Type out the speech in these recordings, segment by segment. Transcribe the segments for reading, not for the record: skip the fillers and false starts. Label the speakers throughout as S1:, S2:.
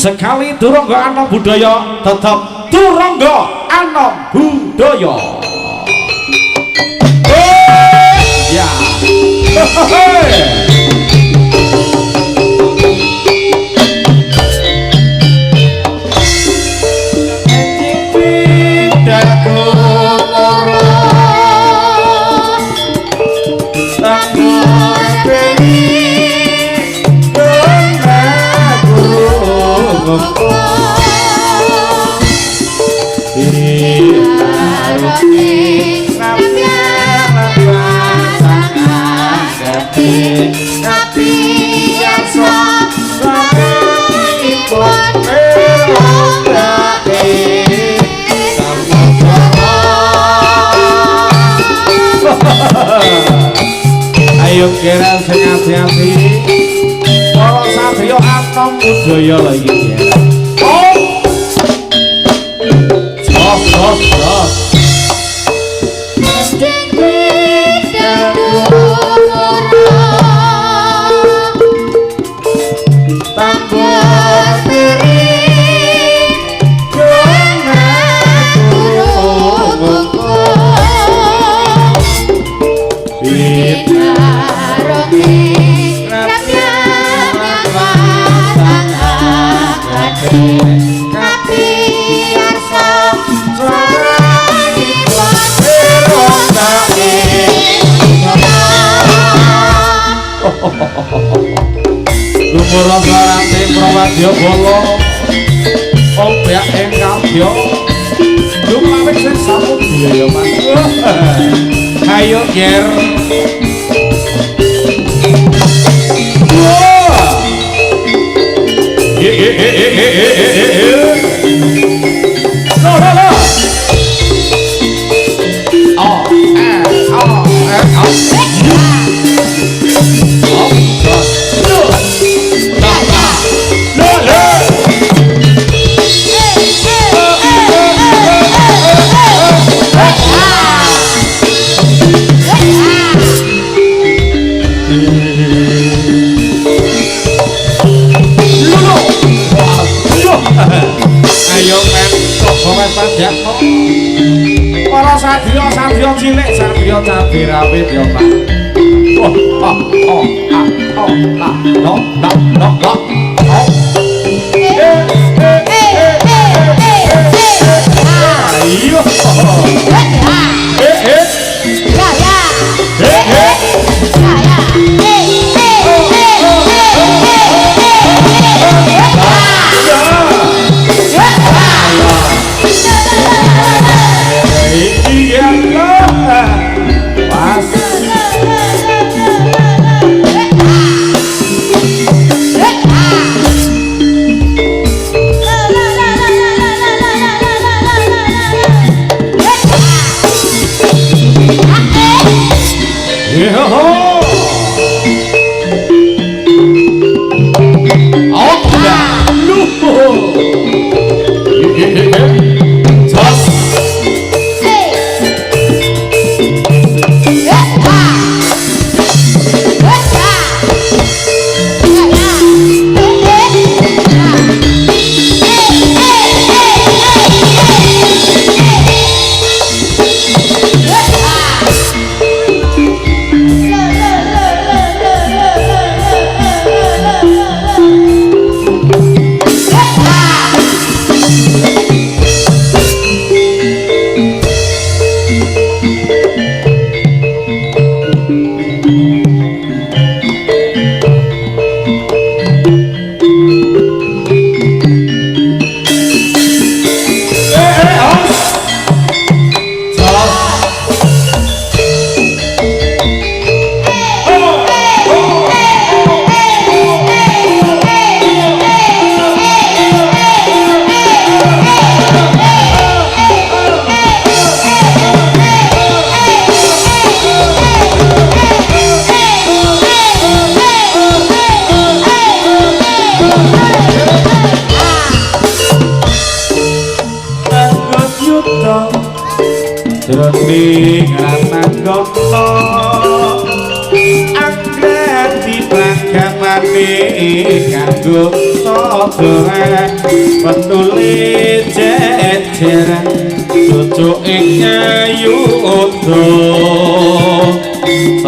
S1: sekali Turonggo Anom budaya tetap Turonggo Anom budaya. Ya ayo kira sing hati-hati para satriya Anom budaya lagi ya. Oh jos Lumur sarate prawadya bala ombak ing kadya lumawit sing samudya ya Mas. Ayo ger pajak para satriya cilik satriya Cabe Rawit ya Pak. Jroning anak kota anggrek di banggaman panggamane kanggo sadore petule jejer cucuk ing nyayuda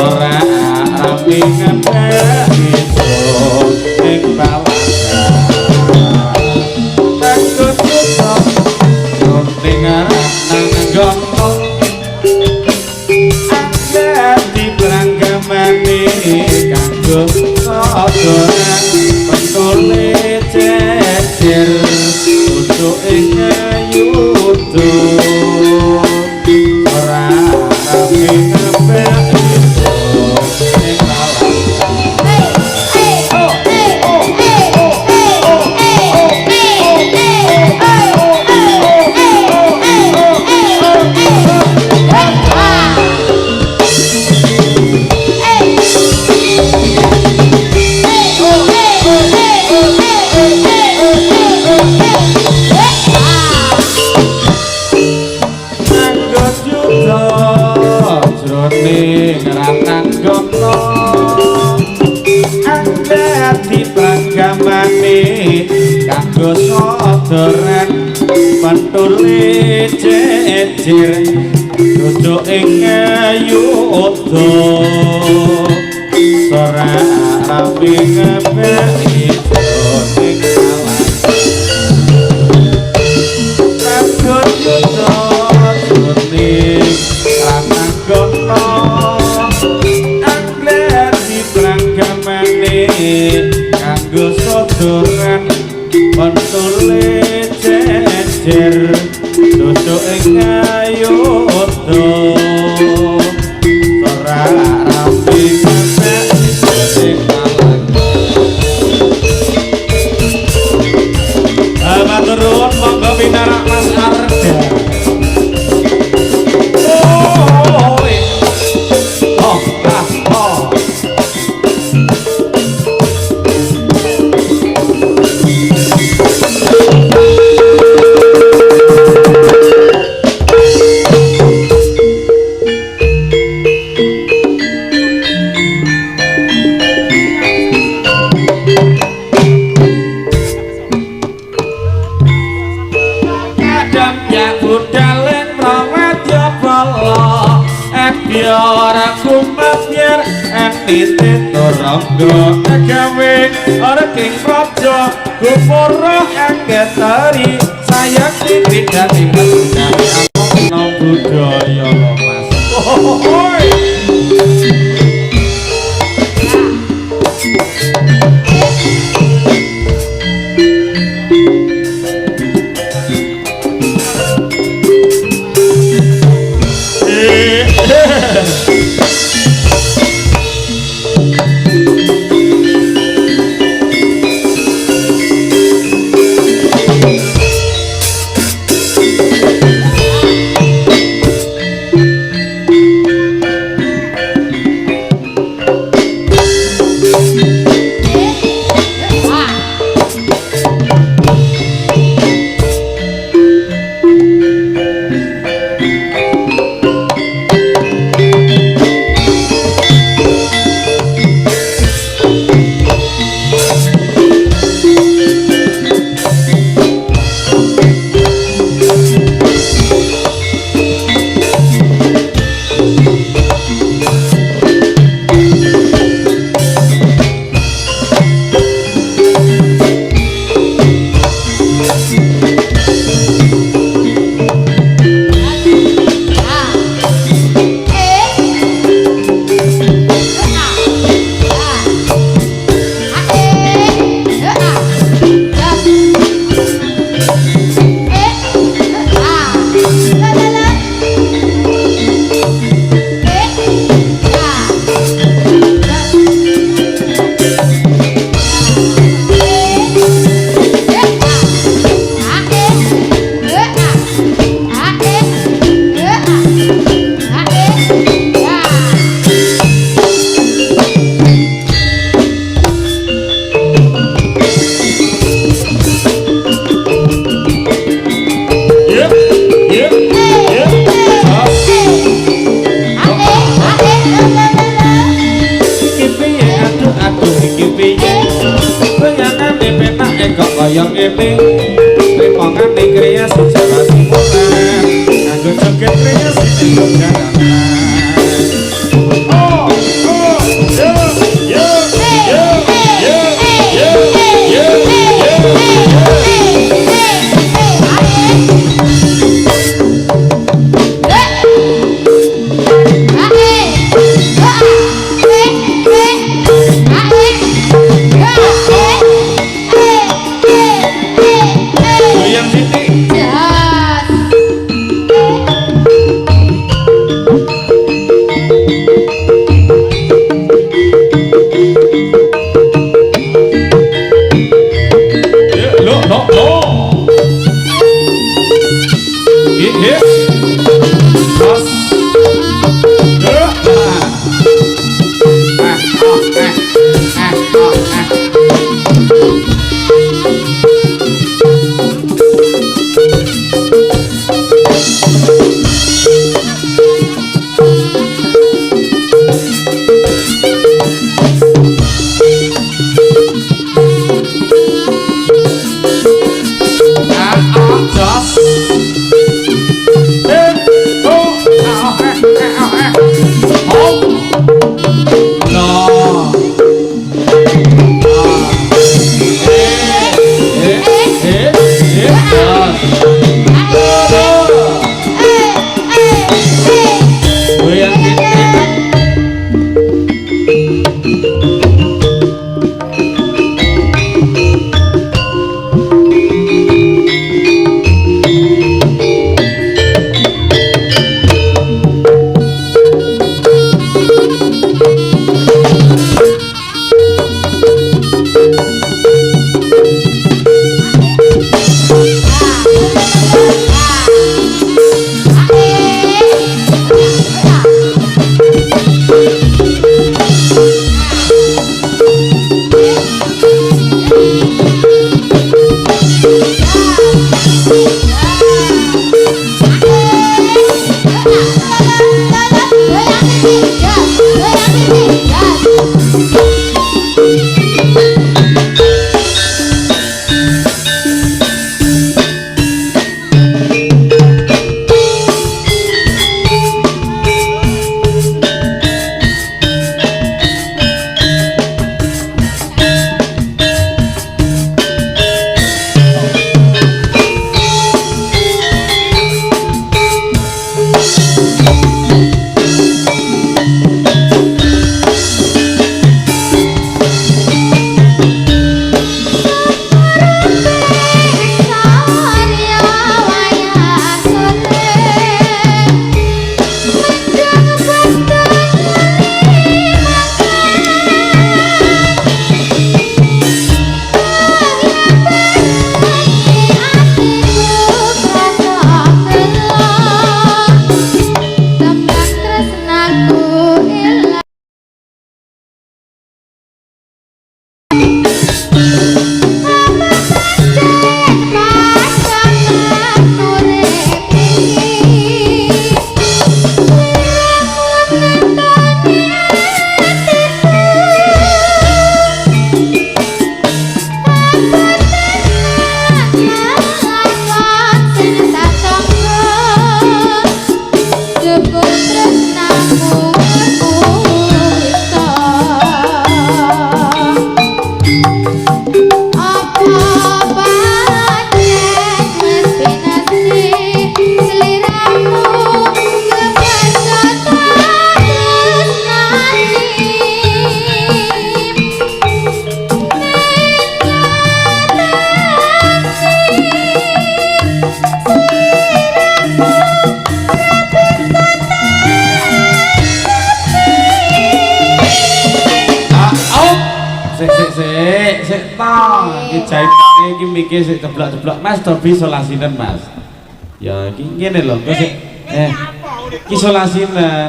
S1: ora rapi ngembek iso ing balaga takut susah ning nanggono di panggamane kanggo sadore petule jejer cucuk ing nyayuda ora rapi ngembek iso ing kanggo sodoran pentule jejer cucuk ing nyayuda ora rapi ngembek iso ning alas yuda jroning lanang gono angler di panggamane kanggo sodoran pentule jejer cucuk ing nyayuda ora rapi ngembek iso ing alas matur nuwun monggo pinarak Mas Arda ora kumapir entite Turonggo Cabe ora king praja gupura anggetari sayang tidak tinggal ANOM budaya Mas kene remongan ning kreasi Jawa Timur nganggo joget kreasi ning jalanan oh yo yo yo yo yo yo
S2: Sik to, iki jaitane iki mikir sik ceblok-ceblok. Mas do isolasinen, Mas. Ya iki ngene lho, kok sik isolasinen.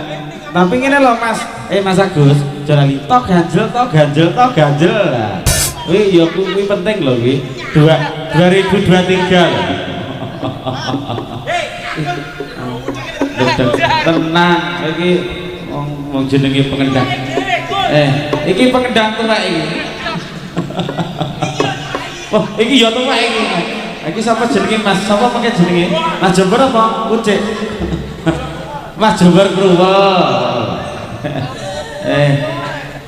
S2: Tapi ngene lho, Mas. Mas Agus, jangan tok ganjel. Lah. Kuwi ya kuwi penting lho kuwi. 2023 lho. Tenang, iki wong jenenge pengendang. Iki pengendang tuwek iki. Wah, iki ya tuwek iki. Iki sapa jenenge Mas? Sapa pakai jenenge? Mas Jember apa? Ucik. Mas Jember Kruwel.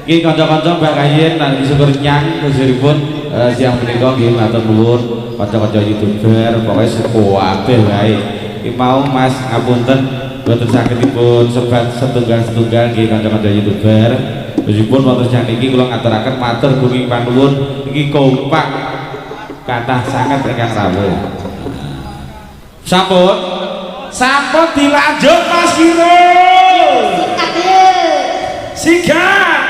S2: Iki kanca-kanca Mbak Kayin lan syukur nyang kusiripun siang menika nggih matur nuwun kanca-kanca YouTuber pokoke kabeh wae. Iki mau Mas ngapunten boten saged dipun sebat setunggal-setunggal nggih kanca-kanca YouTuber. Meskipun wonten sak niki kula ngaturaken matur bumi panuwun iki kompak kathah sanget ingkang rawuh. Sampun dilanjut Mas Giro. Sikat.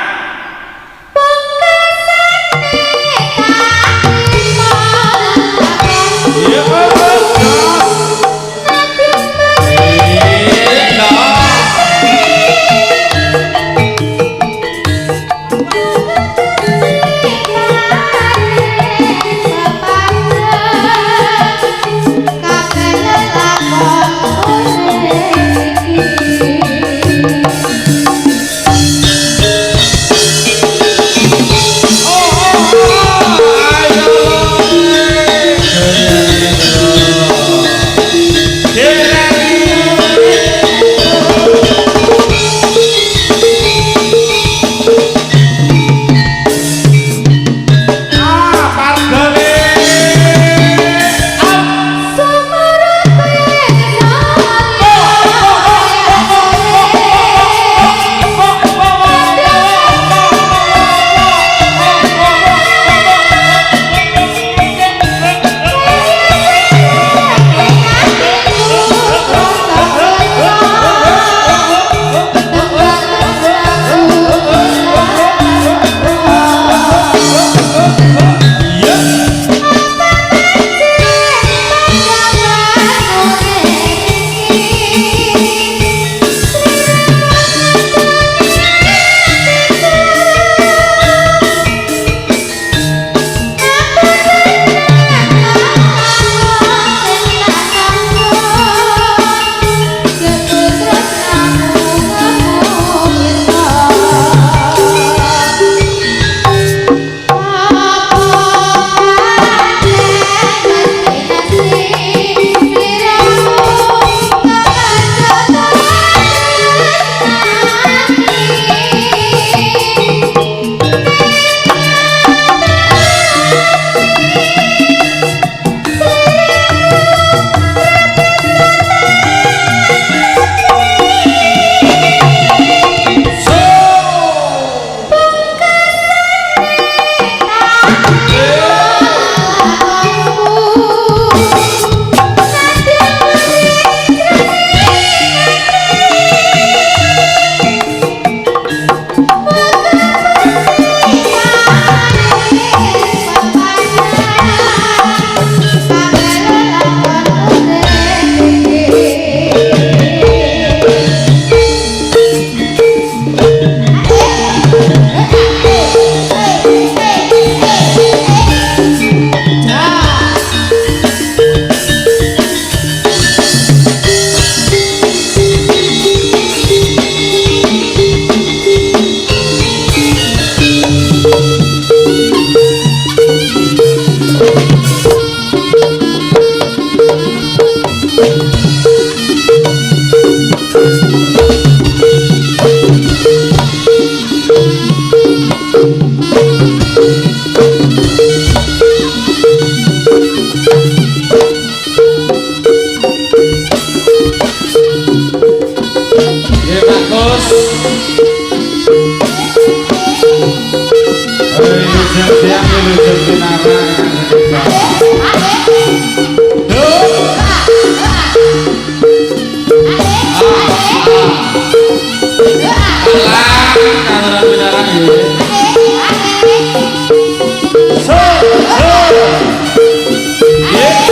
S1: Yeah.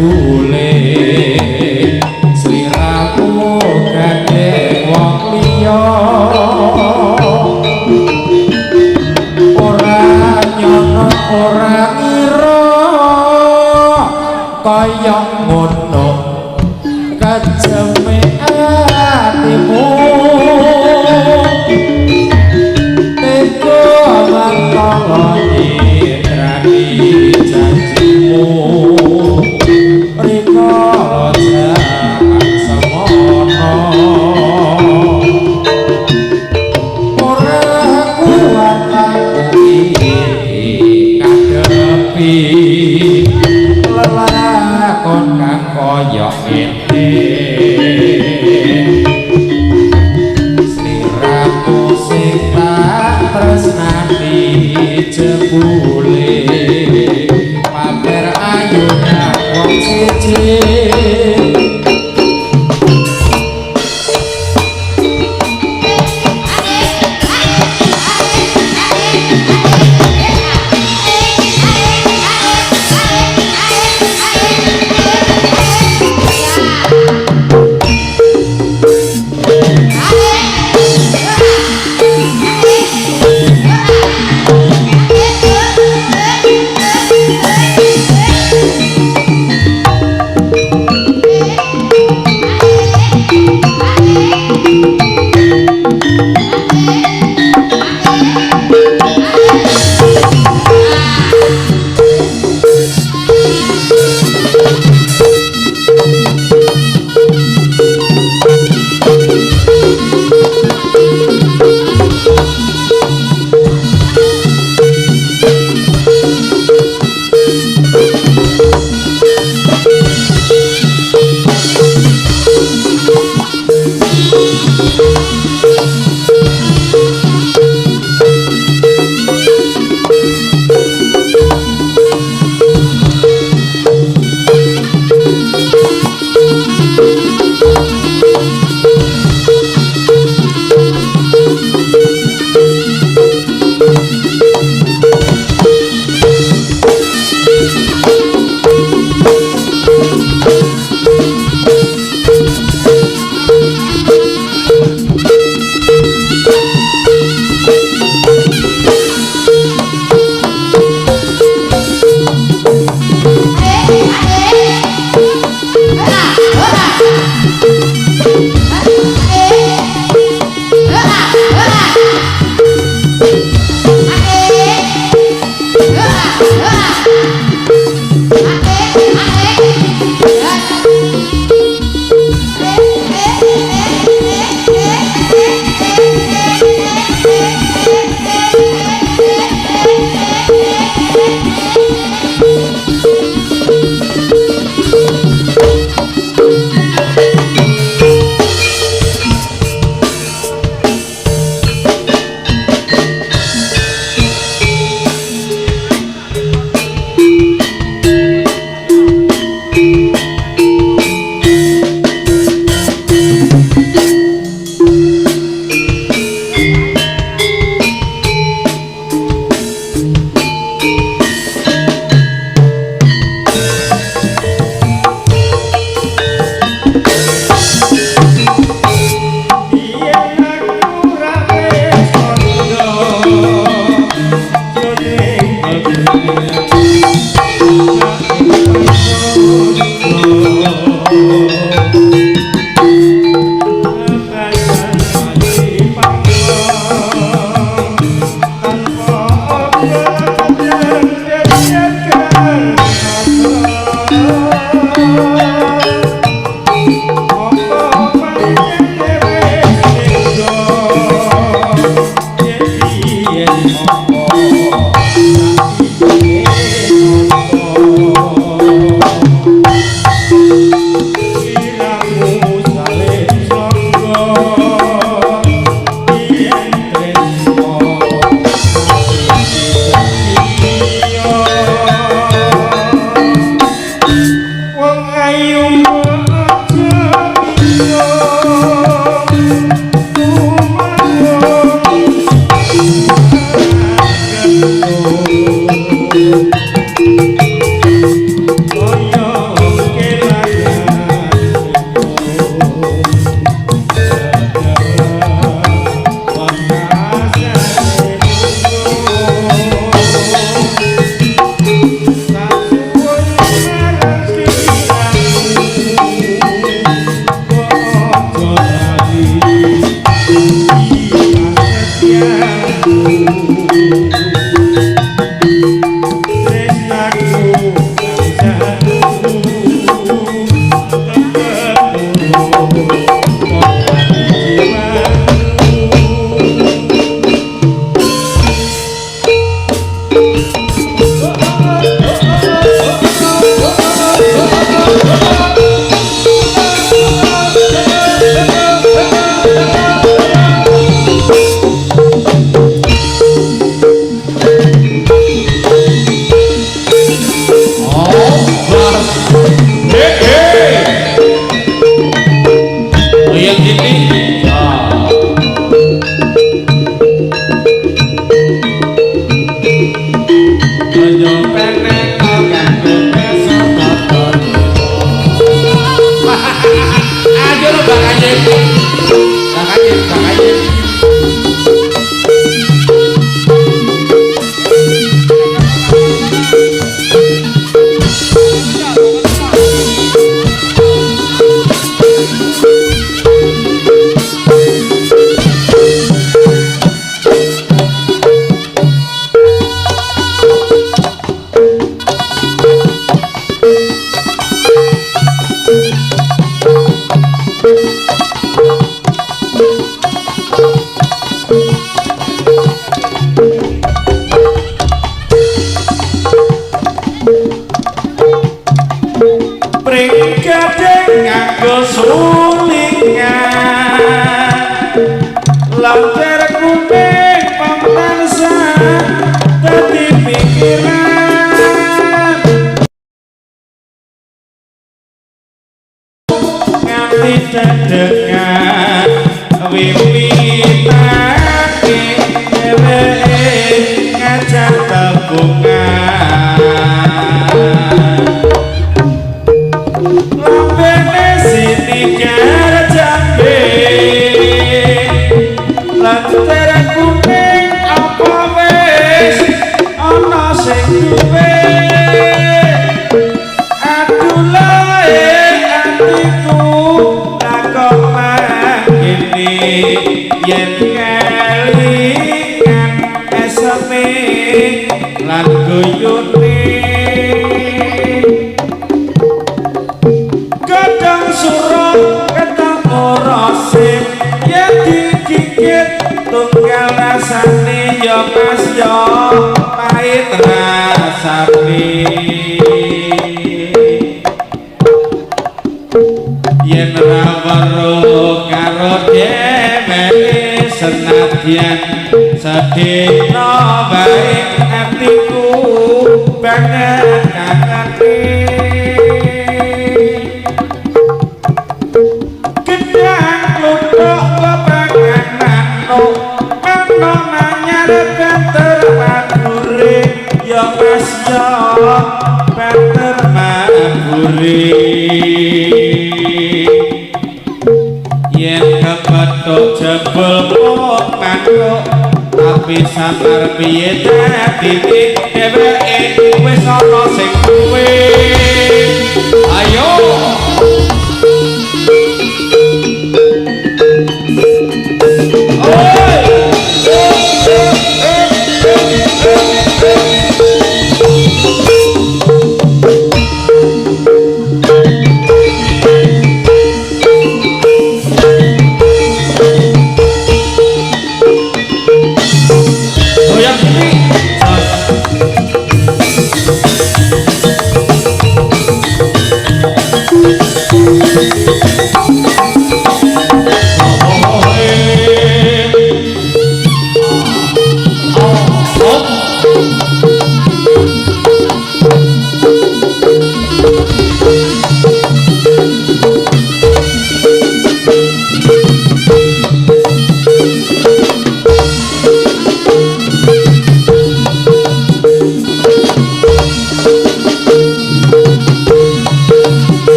S1: jebule sliramu gandeng wong liya ora nyono ora ngira kaya ngono kejeme atimu teko mantolo nyidrani janjimu rikala jaman semono ora kuat aku iki ngadepi lelakon kang kaya ngene sliramu sing tak tresnani jebule pamer ayune wong siji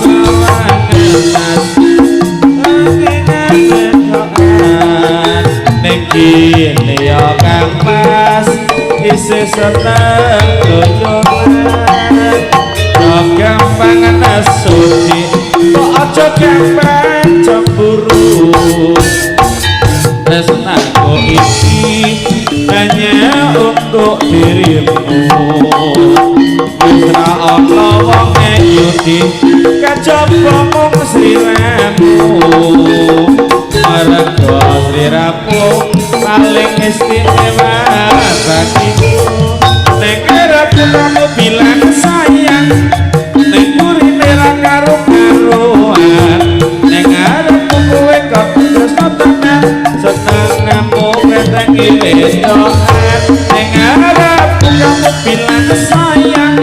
S2: sawangenas ning kene ya Kang Mas isih seneng doyolan kok gampang nasuci kok aja gampang cemburu tresnaku iki hanya untuk dirimu wis ra ana wong nyuti kajaba mung sliramu marga sliramu paling istimewa bagiku nek arepku kamu bilang sayang nek urine ra karo-karoan nek arepku kowe kok tresno tenan senengmu ketengi wedokan nek arepku kamu bilang sayang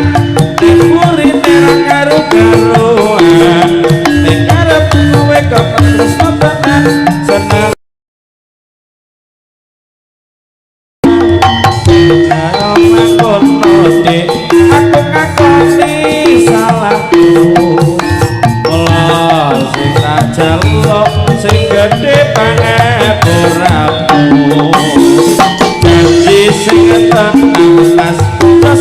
S2: nek urine ra karo-karoan nek arepku kowe kok tresno tenan seneng aku ngakoni salahku mula sing tak jaluk sing gedhe pangapuramu janji sing tenas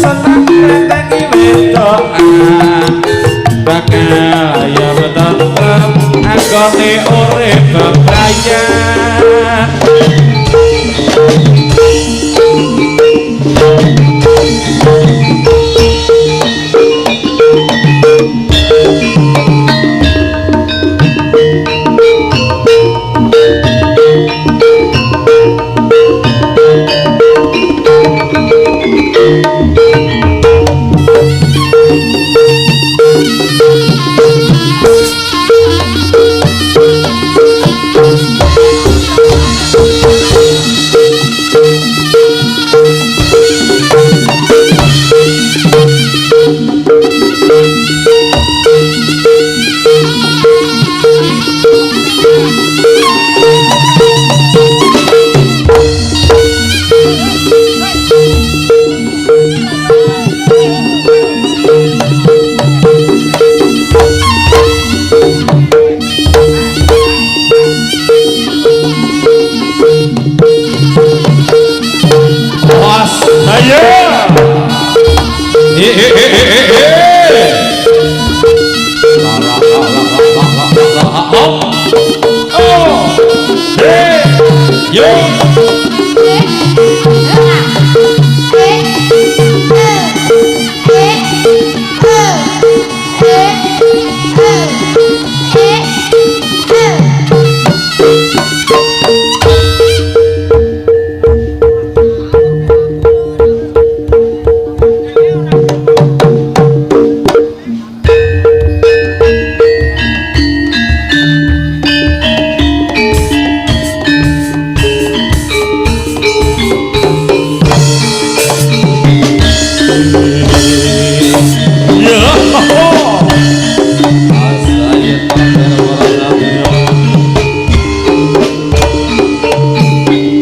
S2: seneng ngentengi wedokan bakal ya tetep akone urip bebrayan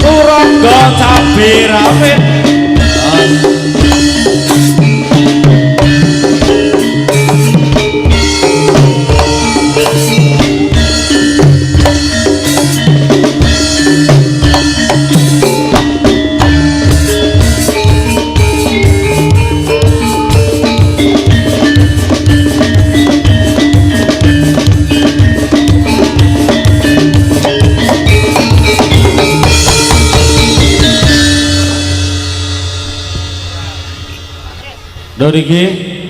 S2: Turonggo Cabe Rawit Doriki